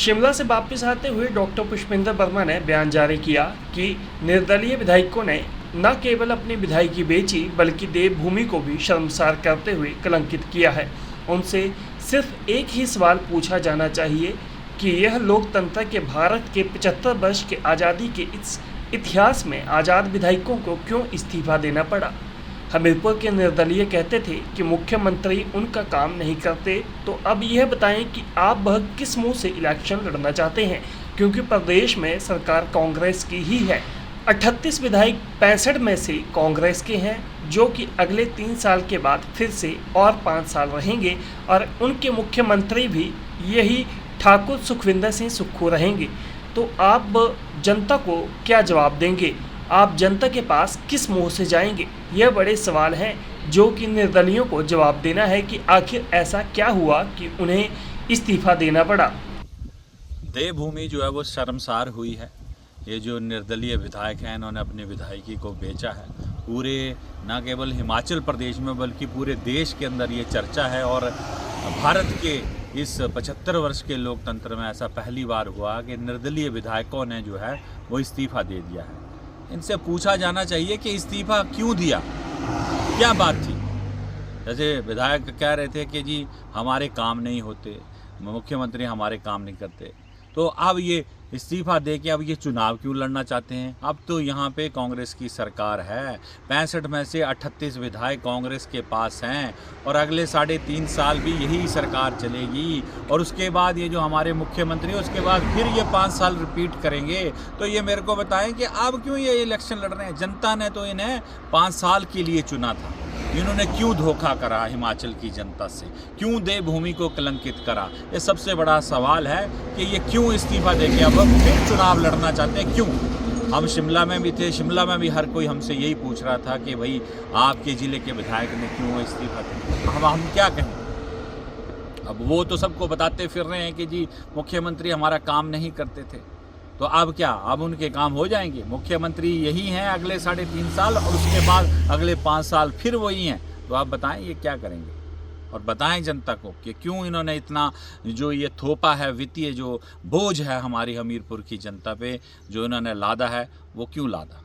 शिमला से वापस आते हुए डॉक्टर पुष्पेंद्र वर्मा ने बयान जारी किया कि निर्दलीय विधायकों ने न केवल अपनी विधायकी बेची बल्कि देवभूमि को भी शर्मसार करते हुए कलंकित किया है। उनसे सिर्फ एक ही सवाल पूछा जाना चाहिए कि यह लोकतंत्र के भारत के 75 वर्ष के आज़ादी के इस इतिहास में आज़ाद विधायकों को क्यों इस्तीफा देना पड़ा। हमीरपुर के निर्दलीय कहते थे कि मुख्यमंत्री उनका काम नहीं करते, तो अब यह बताएं कि आप वह किस मुंह से इलेक्शन लड़ना चाहते हैं, क्योंकि प्रदेश में सरकार कांग्रेस की ही है। 38 विधायक 65 में से कांग्रेस के हैं, जो कि अगले 3 साल के बाद फिर से और 5 साल रहेंगे और उनके मुख्यमंत्री भी यही ठाकुर सुखविंदर सिंह सुक्खू रहेंगे। तो आप जनता को क्या जवाब देंगे? आप जनता के पास किस मुंह से जाएंगे? यह बड़े सवाल हैं जो कि निर्दलियों को जवाब देना है कि आखिर ऐसा क्या हुआ कि उन्हें इस्तीफा देना पड़ा। देवभूमि जो है वो शर्मसार हुई है। ये जो निर्दलीय विधायक हैं इन्होंने अपनी विधायकी को बेचा है। पूरे न केवल हिमाचल प्रदेश में बल्कि पूरे देश के अंदर ये चर्चा है और भारत के इस 75 वर्ष के लोकतंत्र में ऐसा पहली बार हुआ कि निर्दलीय विधायकों ने जो है वो इस्तीफा दे दिया है। इनसे पूछा जाना चाहिए कि इस्तीफा क्यों दिया, क्या बात थी। जैसे विधायक कह रहे थे कि जी हमारे काम नहीं होते, मुख्यमंत्री हमारे काम नहीं करते, तो अब ये इस्तीफा दे के अब ये चुनाव क्यों लड़ना चाहते हैं। अब तो यहाँ पे कांग्रेस की सरकार है, 65 में से 38 विधायक कांग्रेस के पास हैं और अगले 3.5 साल भी यही सरकार चलेगी और उसके बाद ये जो हमारे मुख्यमंत्री उसके बाद फिर ये 5 साल रिपीट करेंगे। तो ये मेरे को बताएं कि अब क्यों ये इलेक्शन लड़ रहे हैं। जनता ने तो इन्हें 5 साल के लिए चुना था, इन्होंने क्यों धोखा करा हिमाचल की जनता से, क्यों देवभूमि को कलंकित करा। ये सबसे बड़ा सवाल है कि ये क्यों इस्तीफा देके अब फिर चुनाव लड़ना चाहते हैं, क्यों। हम शिमला में भी थे, शिमला में भी हर कोई हमसे यही पूछ रहा था कि भाई आपके ज़िले के विधायक ने क्यों इस्तीफा दिया। हम क्या कहें। अब वो तो सबको बताते फिर रहे हैं कि जी मुख्यमंत्री हमारा काम नहीं करते थे, तो अब क्या, अब उनके काम हो जाएंगे। मुख्यमंत्री यही हैं अगले 3.5 साल और उसके बाद अगले 5 साल फिर वही हैं। तो आप बताएं ये क्या करेंगे और बताएं जनता को कि क्यों इन्होंने इतना जो ये थोपा है, वित्तीय जो बोझ है हमारी हमीरपुर की जनता पे जो इन्होंने लादा है, वो क्यों लादा।